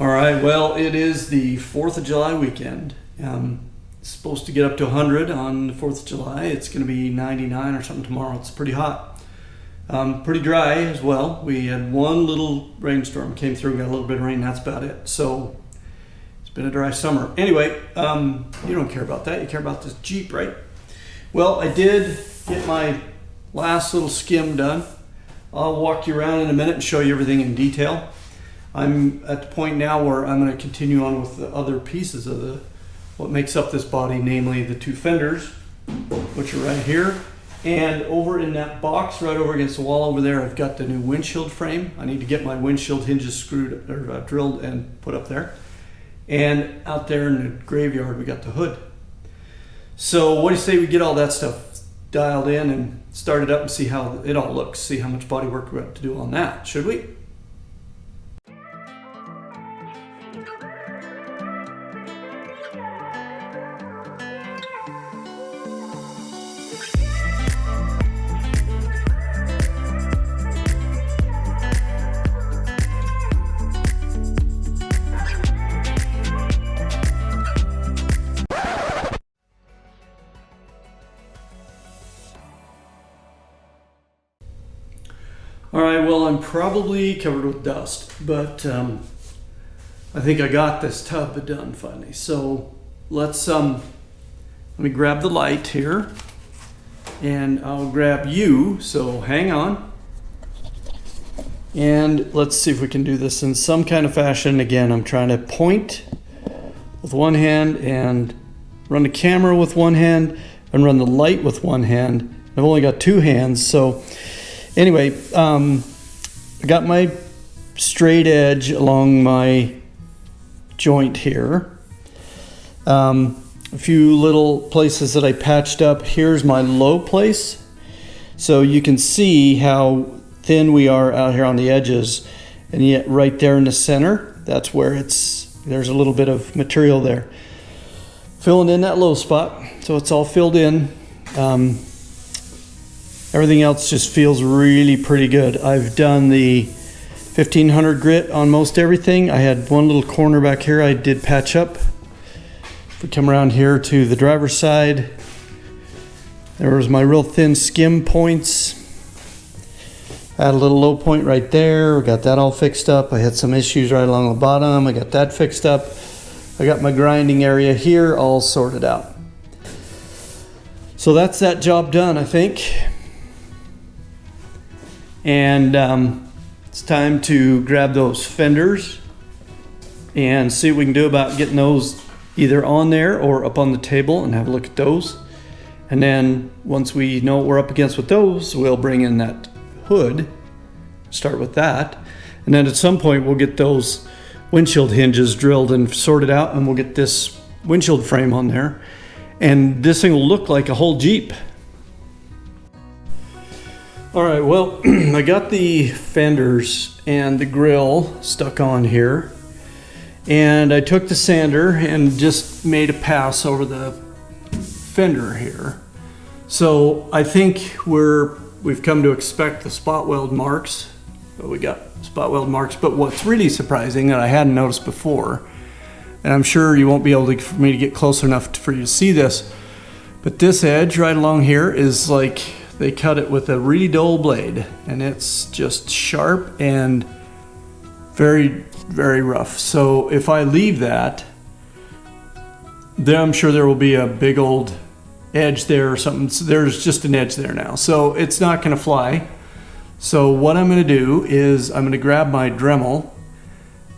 All right, well, it is the 4th of July weekend. It's supposed to get up to 100 on the 4th of July. It's going to be 99 or something tomorrow. It's pretty hot. Pretty dry as well. We had one little rainstorm came through, got a little bit of rain, that's about it. So it's been a dry summer. Anyway, you don't care about that. You care about this Jeep, right? Well, I did get my last little skim done. I'll walk you around in a minute and show you everything in detail. I'm at the point now where I'm going to continue on with the other pieces of what makes up this body, namely the two fenders, which are right here. And over in that box right over against the wall over there, I've got the new windshield frame. I need to get my windshield hinges screwed or drilled and put up there. And out there in the graveyard, we got the hood. So what do you say we get all that stuff dialed in and start it up and see how it all looks, see how much body work we have to do on that, should we? All right, well, I'm probably covered with dust, but I think I got this tub done finally. So let me grab the light here and I'll grab you, so hang on. And let's see if we can do this in some kind of fashion. Again, I'm trying to point with one hand and run the camera with one hand and run the light with one hand. I've only got two hands, so anyway, I got my straight edge along my joint here. A few little places that I patched up. Here's my low place. So you can see how thin we are out here on the edges. And yet right there in the center, that's where there's a little bit of material there. Filling in that low spot. So it's all filled in. Everything else just feels really pretty good. I've done the 1500 grit on most everything. I had one little corner back here I did patch up. If we come around here to the driver's side, there was my real thin skim points. I had a little low point right there. We got that all fixed up. I had some issues right along the bottom. I got that fixed up. I got my grinding area here all sorted out. So that's that job done, I think. And it's time to grab those fenders and see what we can do about getting those either on there or up on the table and have a look at those. And then once we know what we're up against with those, we'll bring in that hood, start with that. And then at some point we'll get those windshield hinges drilled and sorted out, and we'll get this windshield frame on there. And this thing will look like a whole Jeep. All right, well, I got the fenders and the grill stuck on here, and I took the sander and just made a pass over the fender here. So I think we've come to expect the spot weld marks. We got spot weld marks, but what's really surprising that I hadn't noticed before, and I'm sure you won't be able for me to get close enough for you to see this, but this edge right along here is like, they cut it with a really dull blade, and it's just sharp and very, very rough. So if I leave that, then I'm sure there will be a big old edge there or something. So there's just an edge there now. So it's not gonna fly. So what I'm gonna do is I'm gonna grab my Dremel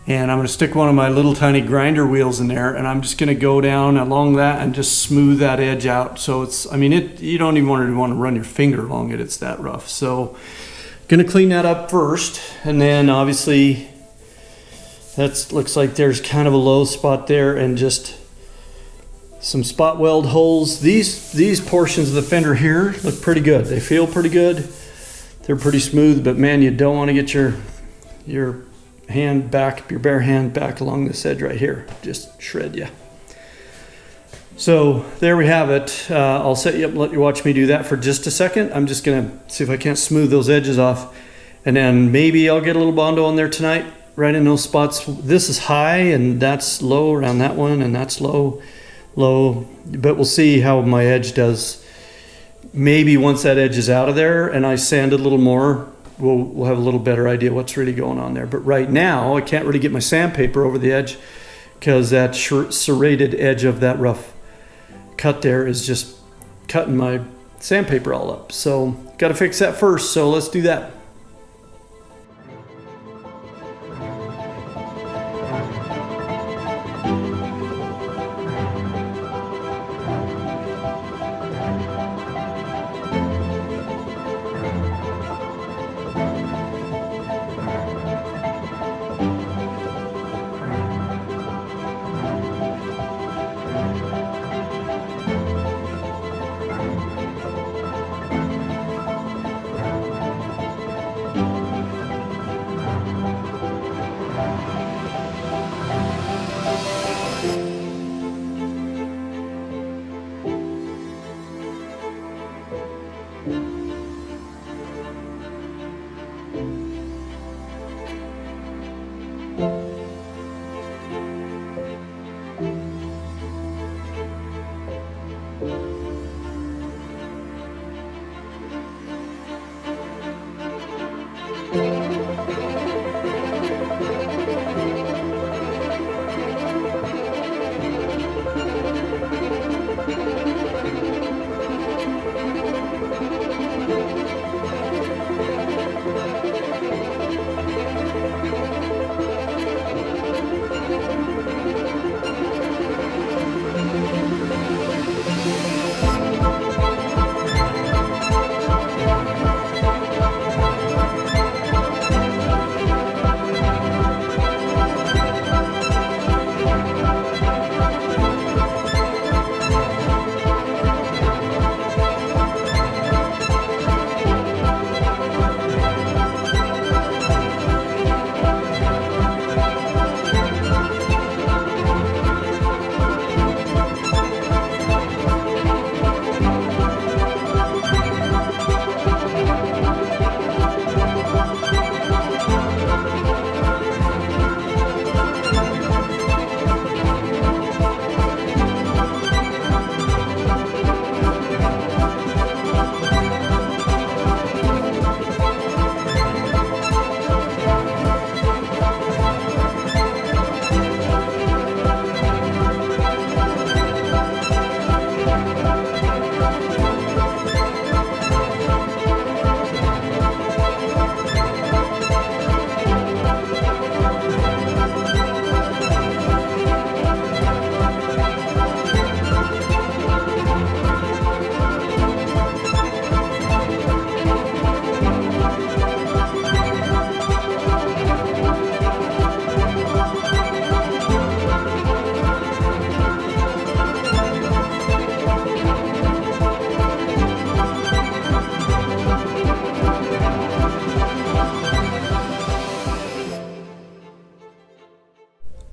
and I'm gonna stick one of my little tiny grinder wheels in there, and I'm just gonna go down along that and just smooth that edge out. So it's, I mean, you don't even want to run your finger along it, it's that rough. So gonna clean that up first, and then obviously that looks like there's kind of a low spot there, and just some spot weld holes. These portions of the fender here look pretty good. They feel pretty good. They're pretty smooth, but man, you don't want to get your hand back, your bare hand back along this edge right here. Just shred you. So there we have it. I'll set you up and let you watch me do that for just a second. I'm just gonna see if I can't smooth those edges off, and then maybe I'll get a little Bondo on there tonight. right in those spots. This is high and that's low around that one, and that's low, but we'll see how my edge does. Maybe once that edge is out of there and I sand it a little more, we'll have a little better idea what's really going on there. But right now I can't really get my sandpaper over the edge because that serrated edge of that rough cut there is just cutting my sandpaper all up. So got to fix that first, so let's do that.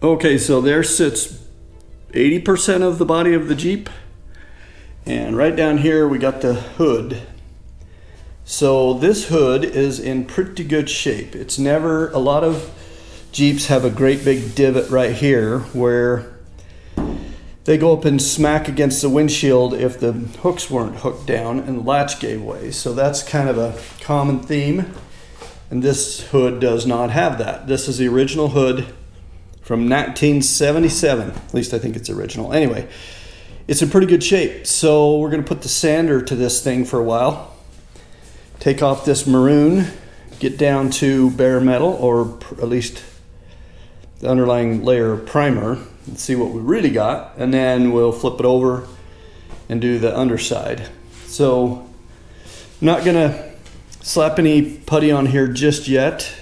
Okay, so there sits 80% of the body of the Jeep. And right down here we got the hood. So this hood is in pretty good shape. It's never, a lot of Jeeps have a great big divot right here where they go up and smack against the windshield if the hooks weren't hooked down and the latch gave way. So that's kind of a common theme. And this hood does not have that. This is the original hood from 1977. At least I think it's original. Anyway, it's in pretty good shape. So we're gonna put the sander to this thing for a while. Take off this maroon, get down to bare metal, or at least the underlying layer of primer, and see what we really got. And then we'll flip it over and do the underside. So I'm not gonna slap any putty on here just yet.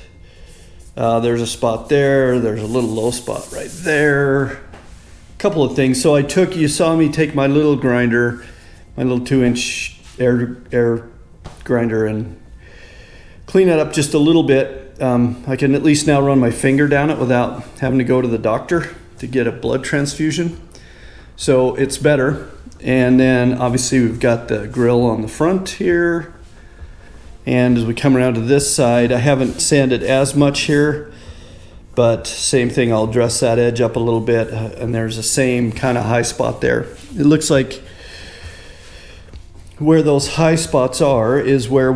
There's a spot there, there's a little low spot right there. A couple of things. So you saw me take my little grinder, my little 2-inch air grinder, and clean it up just a little bit. I can at least now run my finger down it without having to go to the doctor to get a blood transfusion. So it's better. And then obviously we've got the grill on the front here. And as we come around to this side, I haven't sanded as much here, but same thing, I'll dress that edge up a little bit, and there's the same kind of high spot there. It looks like where those high spots are is where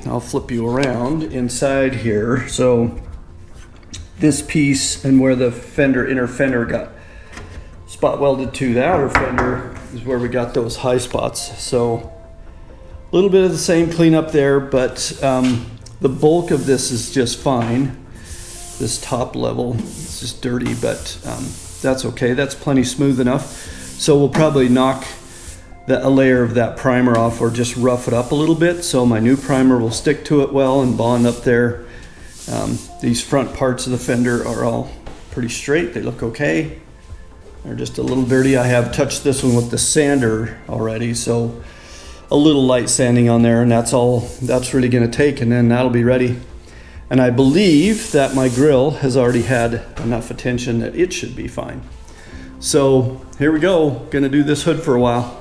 I'll flip you around inside here. So this piece and where the inner fender got spot welded to the outer fender is where we got those high spots. So a little bit of the same cleanup there, but the bulk of this is just fine. This top level is just dirty, but that's okay. That's plenty smooth enough. So we'll probably knock a layer of that primer off, or just rough it up a little bit so my new primer will stick to it well and bond up there. These front parts of the fender are all pretty straight. They look okay. They're just a little dirty. I have touched this one with the sander already, so a little light sanding on there, and that's all that's really going to take, and then that'll be ready. And I believe that my grill has already had enough attention that it should be fine. So here we go. Gonna do this hood for a while.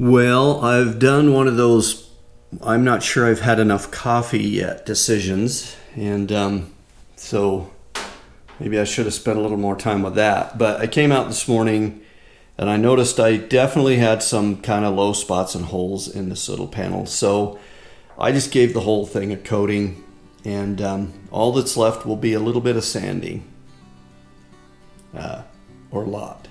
Well, I've done one of those I'm not sure I've had enough coffee yet decisions, and so maybe I should have spent a little more time with that. But I came out this morning and I noticed I definitely had some kind of low spots and holes in this little panel. So I just gave the whole thing a coating, and all that's left will be a little bit of sanding, or a lot.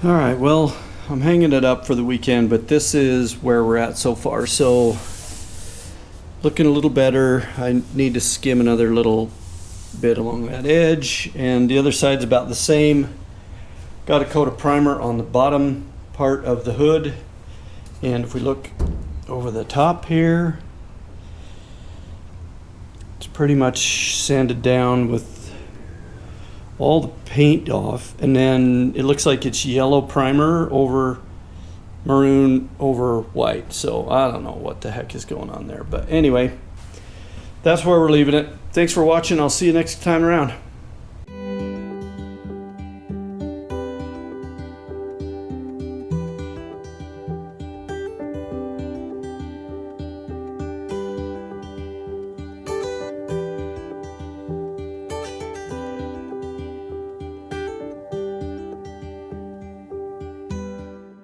All right, well, I'm hanging it up for the weekend, but this is where we're at so far. So looking a little better. I need to skim another little bit along that edge, and the other side's about the same. Got a coat of primer on the bottom part of the hood, and if we look over the top here, it's pretty much sanded down with all the paint off, and then it looks like it's yellow primer over maroon over white. So I don't know what the heck is going on there, but anyway, that's where we're leaving it. Thanks for watching. I'll see you next time around.